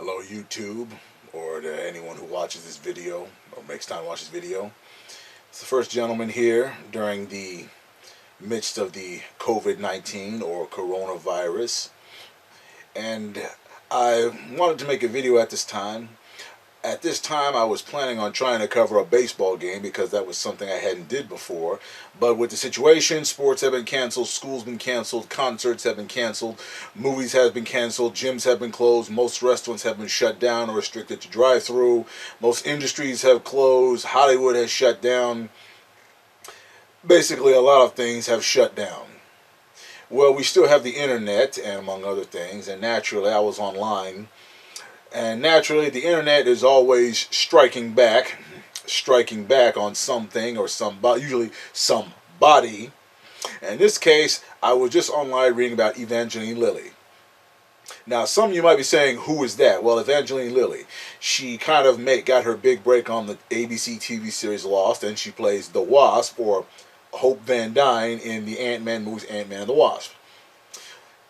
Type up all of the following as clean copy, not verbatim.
Hello YouTube, or to anyone who watches this video, or makes time to watch this video. It's the first gentleman here during the midst of the COVID-19 or coronavirus. And I wanted to make a video at this time. At this time, I was planning on trying to cover a baseball game because that was something I hadn't did before. But with the situation, sports have been canceled, schools been canceled, concerts have been canceled, movies have been canceled, gyms have been closed, most restaurants have been shut down or restricted to drive-through, most industries have closed, Hollywood has shut down. Basically, a lot of things have shut down. Well, we still have the internet, and among other things, and naturally I was online. And naturally, the internet is always striking back on something or somebody, usually somebody. And in this case, I was just online reading about Evangeline Lilly. Now, some of you might be saying, who is that? Well, Evangeline Lilly. She kind of got her big break on the ABC TV series Lost, and she plays the Wasp, or Hope Van Dyne, in the Ant-Man movies Ant-Man and the Wasp.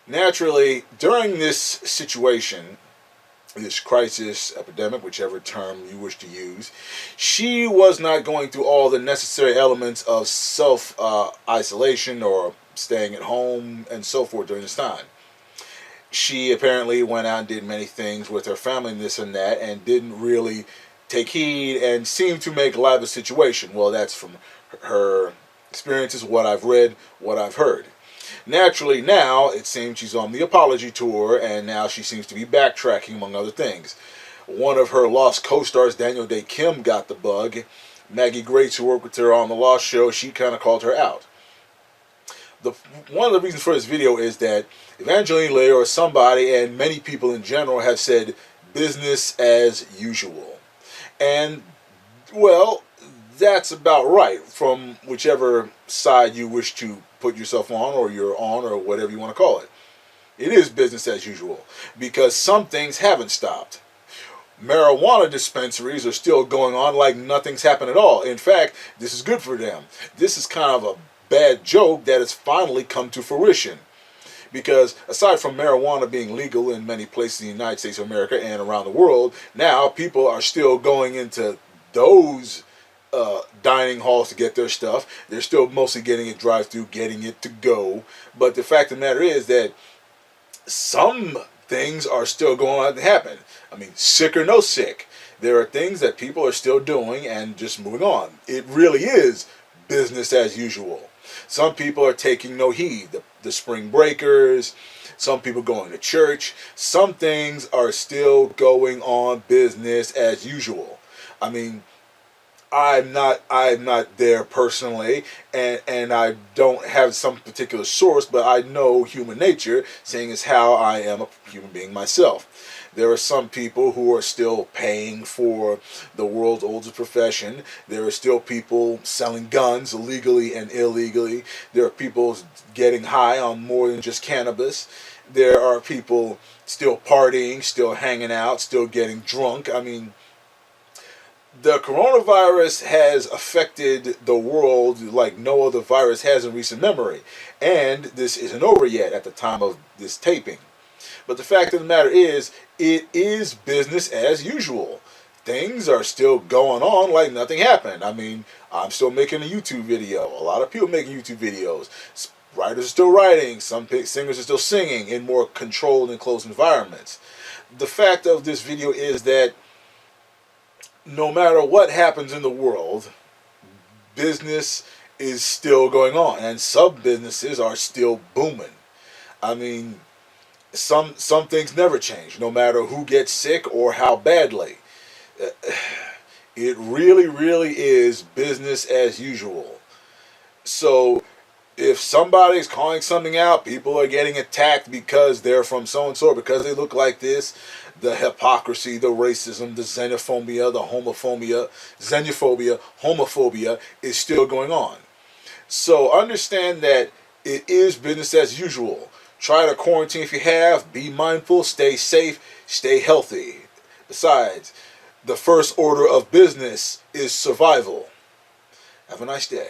Naturally, during this situation, this crisis, epidemic, whichever term you wish to use, she was not going through all the necessary elements of self-isolation or staying at home and so forth during this time. She apparently went out and did many things with her family and this and that, and didn't really take heed and seemed to make light of the situation. Well, that's from her experiences, what I've read, what I've heard. Naturally, now it seems she's on the apology tour, and now she seems to be backtracking, among other things. One of her Lost co-stars, Daniel Day Kim, got the bug. Maggie Grace, who worked with her on the Lost show, she kind of called her out. One of the reasons for this video is that Evangeline Lilly, or somebody, and many people in general, have said business as usual. And, well, that's about right, from whichever side you wish to put yourself on, or you're on, or whatever you want to call it. It is business as usual, because some things haven't stopped. Marijuana dispensaries are still going on like nothing's happened at all. In fact, this is good for them. This is kind of a bad joke that has finally come to fruition. Because aside from marijuana being legal in many places in the United States of America and around the world, now people are still going into those dining halls to get their stuff. They're still mostly getting it drive-through, getting it to go. But the fact of the matter is that some things are still going on to happen. I mean, sick or no sick, there are things that people are still doing and just moving on. It really is business as usual. Some people are taking no heed. The spring breakers, some people going to church. Some things are still going on business as usual. I mean, I'm not there personally, and I don't have some particular source, but I know human nature, seeing as how I am a human being myself. There are some people who are still paying for the world's oldest profession. There are still people selling guns legally and illegally. There are people getting high on more than just cannabis. There are people still partying, still hanging out, still getting drunk. I mean, the coronavirus has affected the world like no other virus has in recent memory. And this isn't over yet at the time of this taping. But the fact of the matter is, it is business as usual. Things are still going on like nothing happened. I mean, I'm still making a YouTube video. A lot of people making YouTube videos. Writers are still writing. Some singers are still singing in more controlled and closed environments. The fact of this video is that no matter what happens in the world, business is still going on, and sub-businesses are still booming. I mean, some things never change, no matter who gets sick or how badly. It really, really is business as usual. So if somebody's calling something out, people are getting attacked because they're from so-and-so, because they look like this. The hypocrisy, the racism, the xenophobia, homophobia is still going on. So understand that it is business as usual. Try to quarantine if you have. Be mindful, stay safe, stay healthy. Besides, the first order of business is survival. Have a nice day.